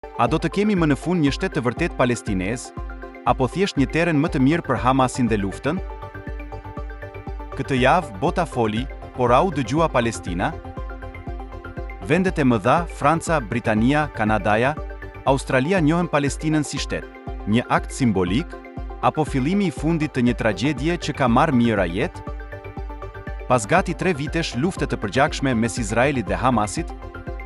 A do të kemi më në fund një shtet të vërtet palestinez, apo thjesht një teren më të mirë për Hamasin dhe luftën? Këtë javë, bota foli, por au dëgjua Palestina? Vendet e mëdha, Franca, Britania, Kanadaja, Australia njohen Palestinën si shtet, një akt simbolik, apo fillimi i fundit të një tragedie që ka marrë mijëra jetë? Pas gati 3 vitesh lufte të përgjakshme mes Izraelit dhe Hamasit,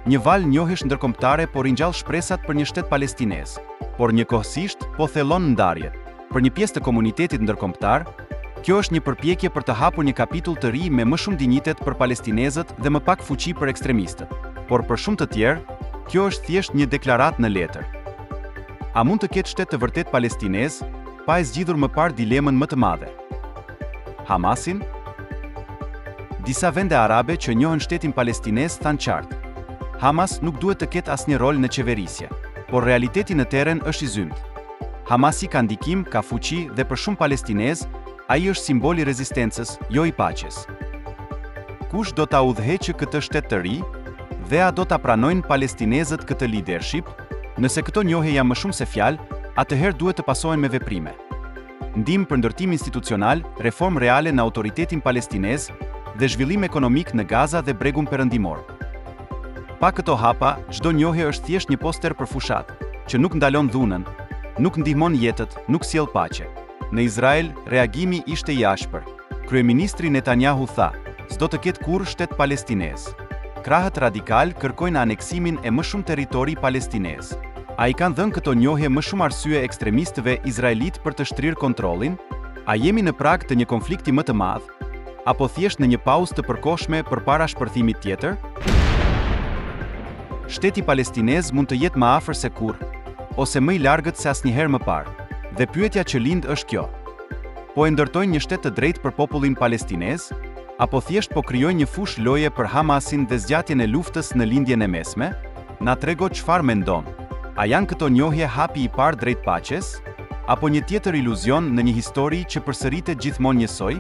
një valë njohësh ndërkombëtare po ringjall shpresat për një shtet palestinez, por njëkohësisht po thellon ndarjet. Për një pjesë të komunitetit ndërkombëtar, kjo është një përpjekje për të hapur një kapitull të ri me më shumë dinjitet për palestinezët dhe më pak fuqi për ekstremistët. Por për shumë të tjerë, kjo është thjesht një deklaratë në letër. A mund të ketë shtet të vërtet palestinez, pa e zgjidhur më parë dilemën më të madhe? Hamasin? Disa vende arabe që njohin shtetin palestinez thanë qartë: Hamas nuk duhet të ketë asnjë rol në qeverisje, por realiteti në teren është i zymt. Hamasi ka ndikim, ka fuqi dhe për shumë palestinez, ai është simbol i rezistencës, jo i paqes. Kush do ta udhëheqë këtë shtet të ri? Dhe a do ta pranojnë palestinezët këtë leadership? Nëse këto njohje janë më shumë se fjalë, atëherë duhet të pasohen me veprime. Ndihmë për ndërtim institucional, reformë reale në autoritetin palestinez dhe zhvillim ekonomik në Gaza dhe Bregun Perëndimor. Pa këto hapa, çdo njohje është thjesht një poster për fushat, që nuk ndalon dhunën, nuk ndihmon jetët, nuk sjell paqe. Në Izrael, reagimi ishte i ashpër. Kryeministri Netanyahu tha: "S'do të ketë kurrë shtet palestinez." Krahët radikal kërkojnë aneksimin e më shumë territori palestinez. A i kanë dhënë këto njohje më shumë arsye ekstremistëve izraelit për të shtrirë kontrollin? A jemi në prag të një konflikti më të madh, apo thjesht në një pauzë të përkohshme përpara shpërthimit tjetër? Shteti palestinez mund të jetë më afër se kurrë, ose më i largët se asnjëherë më parë. Dhe pyetja që lind është kjo: po e ndërtojnë një shtet të drejtë për popullin palestinez, apo thjesht po krijojnë një fushë loje për Hamasin dhe zgjatjen e luftës në lindjen e mesme? Na trego çfarë mendon. A janë këto njohje hapi i parë drejt paqes, apo një tjetër iluzion në një histori që përsëritet gjithmonë njësoj?